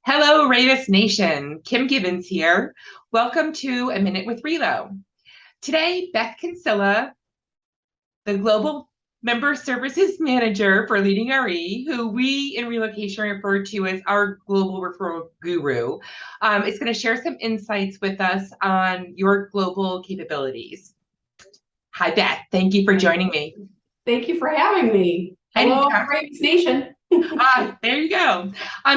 Hello, Raveis Nation. Kim Gibbons here. Welcome to A Minute with Relo. Today, Beth Kinsella, the Global Member Services Manager for Leading RE, who we in Relocation refer to as our global referral guru, is going to share some insights with us on your global capabilities. Hi, Beth. Thank you for joining me. Thank you for having me. Hello, Raveis Nation. There you go.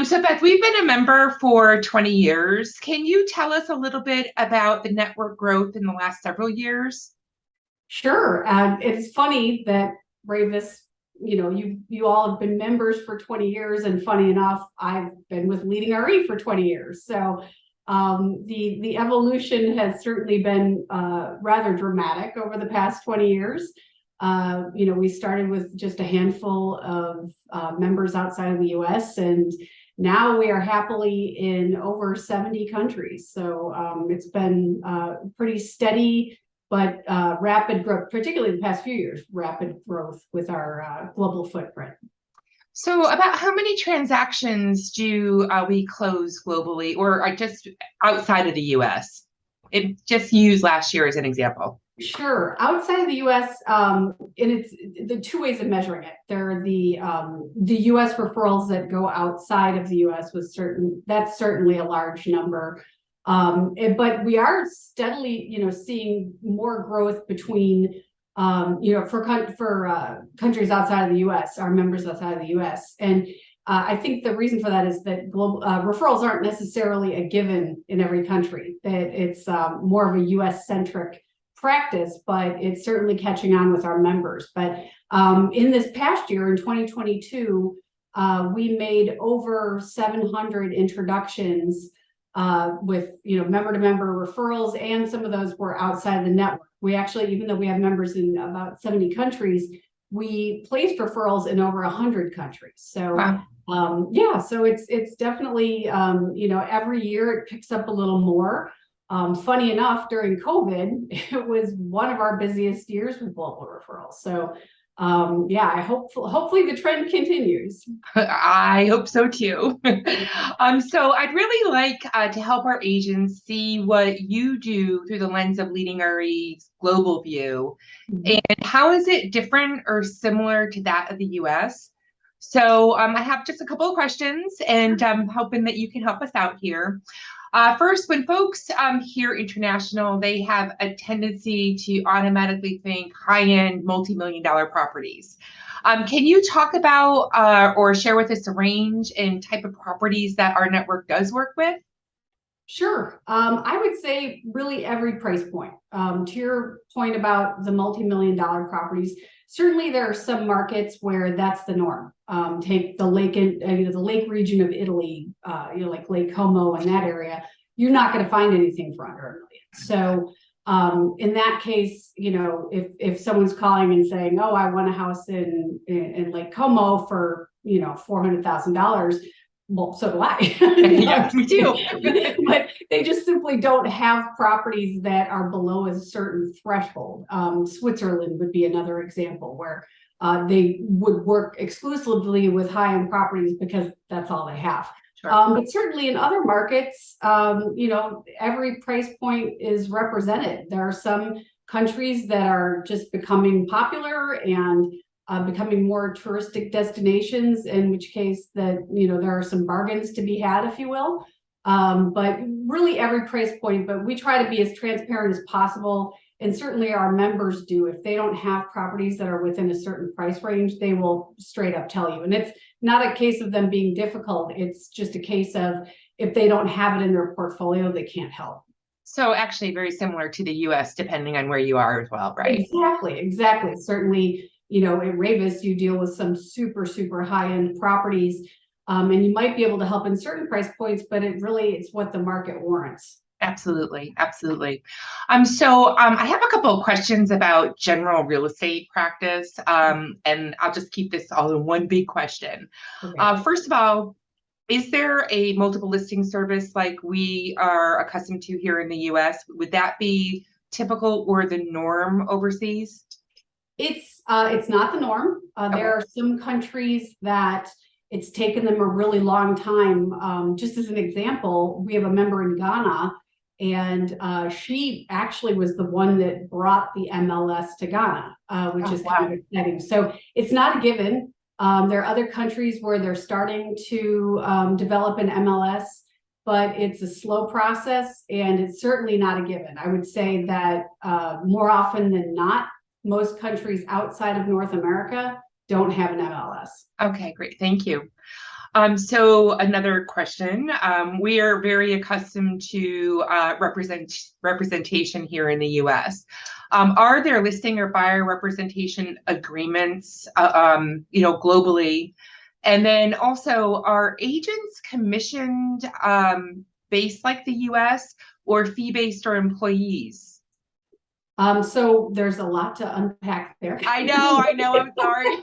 So Beth, we've been a member for 20 years. Can you tell us a little bit about the network growth in the last several years? Sure. It's funny that Raveis, you all have been members for 20 years, and funny enough, I've been with Leading RE for 20 years. So the evolution has certainly been rather dramatic over the past 20 years. We started with just a handful of members outside of the US, and now we are happily in over 70 countries. So it's been pretty steady, but rapid growth, particularly the past few years, rapid growth with our global footprint. So about how many transactions do we close globally or just outside of the US? Just use last year as an example. Sure. Outside of the U.S., and it's the two ways of measuring it. There are the U.S. referrals that go outside of the U.S. That's certainly a large number. But we are steadily, seeing more growth between, for countries outside of the U.S., our members outside of the U.S. And I think the reason for that is that global referrals aren't necessarily a given in every country. That it's more of a U.S. centric practice, but it's certainly catching on with our members. But in this past year, in 2022, we made over 700 introductions with member-to-member referrals, and some of those were outside the network. We actually, even though we have members in about 70 countries, we placed referrals in over 100 countries. So wow. So it's definitely every year it picks up a little more. Funny enough, during COVID, it was one of our busiest years with global referrals. So, hopefully the trend continues. I hope so too. So I'd really like to help our agents see what you do through the lens of Leading RE's global view, and how is it different or similar to that of the U.S.? So I have just a couple of questions, and I'm hoping that you can help us out here. First, when folks hear international, they have a tendency to automatically think high-end, multi-million-dollar properties. Can you talk about or share with us the range and type of properties that our network does work with? Sure. I would say really every price point. To your point about the multi-million-dollar properties, certainly there are some markets where that's the norm. Take the lake the lake region of Italy, like Lake Como and that area. You're not going to find anything for under $1 million. So in that case, if someone's calling and saying, "Oh, I want a house in Lake Como for $400,000," well, so do I. Yeah, me too. But they just simply don't have properties that are below a certain threshold. Switzerland would be another example where they would work exclusively with high-end properties because that's all they have. Sure. But certainly in other markets, every price point is represented. There are some countries that are just becoming popular and becoming more touristic destinations, in which case there are some bargains to be had, if you will. But really every price point, but we try to be as transparent as possible. And certainly our members do. If they don't have properties that are within a certain price range, they will straight up tell you. And it's not a case of them being difficult. It's just a case of if they don't have it in their portfolio, they can't help. So actually very similar to the US, depending on where you are as well, right? Exactly. Certainly, at Raveis, you deal with some super, super high-end properties, and you might be able to help in certain price points, but it's what the market warrants. Absolutely. So I have a couple of questions about general real estate practice, and I'll just keep this all in one big question. Okay. First of all, is there a multiple listing service like we are accustomed to here in the US? Would that be typical or the norm overseas? It's not the norm. Okay. There are some countries that it's taken them a really long time. Just as an example, we have a member in Ghana, and she actually was the one that brought the MLS to Ghana, which is kind of exciting. So it's not a given. There are other countries where they're starting to develop an MLS, but it's a slow process, and it's certainly not a given. I would say that more often than not, most countries outside of North America don't have an MLS. Okay, great. Thank you. So another question. We are very accustomed to representation here in the US. Are there listing or buyer representation agreements, globally? And then also, are agents commissioned based like the US, or fee-based, or employees? So there's a lot to unpack there. I know, I'm sorry.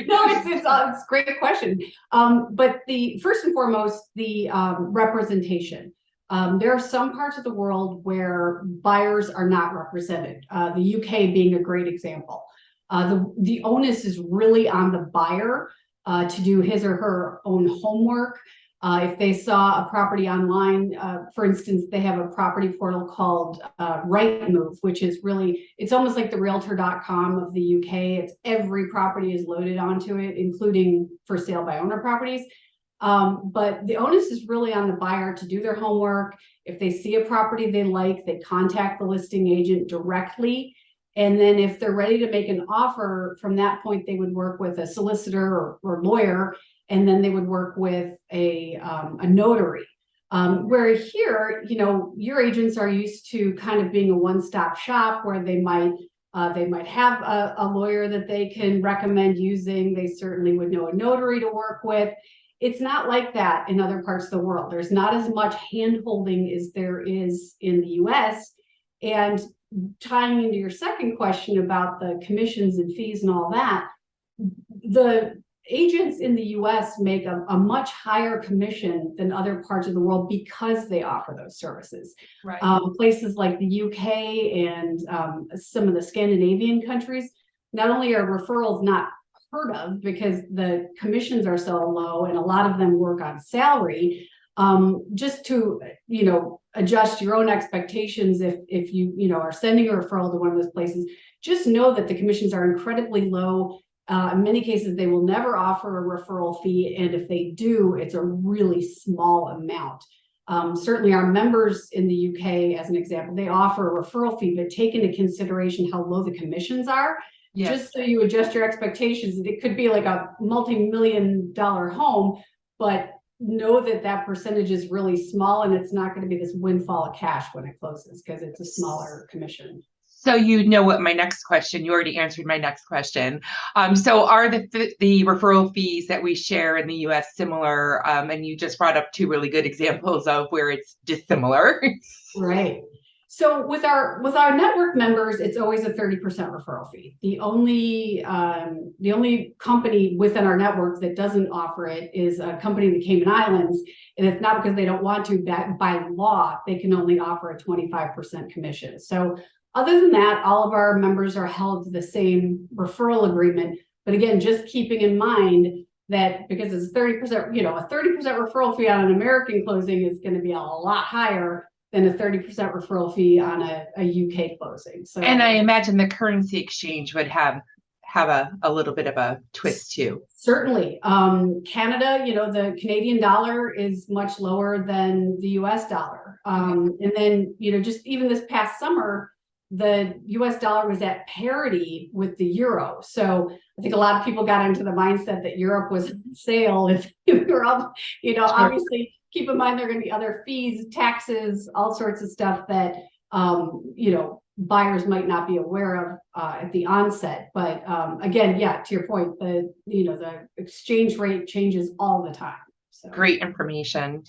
No, it's a great question. But the first and foremost, the representation. There are some parts of the world where buyers are not represented. The UK being a great example. The onus is really on the buyer to do his or her own homework. If they saw a property online, for instance, they have a property portal called Rightmove, which is really, it's almost like the realtor.com of the UK. It's every property is loaded onto it, including for sale by owner properties. But the onus is really on the buyer to do their homework. If they see a property they like, they contact the listing agent directly. And then if they're ready to make an offer, from that point, they would work with a solicitor or lawyer, and then they would work with a notary. Where here, your agents are used to kind of being a one-stop shop, where they might have a lawyer that they can recommend using. They certainly would know a notary to work with. It's not like that in other parts of the world. There's not as much hand-holding as there is in the US. And tying into your second question about the commissions and fees and all that, the agents in the US make a much higher commission than other parts of the world because they offer those services. Right. Places like the UK and some of the Scandinavian countries, not only are referrals not heard of because the commissions are so low, and a lot of them work on salary, just to adjust your own expectations. If you are sending a referral to one of those places, just know that the commissions are incredibly low. In many cases, they will never offer a referral fee, and if they do, it's a really small amount. Certainly our members in the UK, as an example, they offer a referral fee, but take into consideration how low the commissions are. Yes. Just so you adjust your expectations. It could be like a multi-million-dollar home, but know that that percentage is really small, and it's not going to be this windfall of cash when it closes because it's a smaller commission. So what my next question, you already answered my next question. So are the referral fees that we share in the US similar? And you just brought up two really good examples of where it's dissimilar. Right. So with our network members, it's always a 30% referral fee. The only company within our network that doesn't offer it is a company in the Cayman Islands, and it's not because they don't want to. By law, they can only offer a 25% commission. So other than that, all of our members are held to the same referral agreement. But again, just keeping in mind that because it's 30%, a 30% referral fee on an American closing is going to be a lot higher than a 30% referral fee on a UK closing. So, and I imagine the currency exchange would have a little bit of a twist too. Certainly. Canada, the Canadian dollar is much lower than the US dollar. And then, just even this past summer, the US dollar was at parity with the euro. So I think a lot of people got into the mindset that Europe was on sale. If Europe, sure. Obviously keep in mind there are going to be other fees, taxes, all sorts of stuff that, buyers might not be aware of at the onset. But again, yeah, to your point, the exchange rate changes all the time. So. Great information.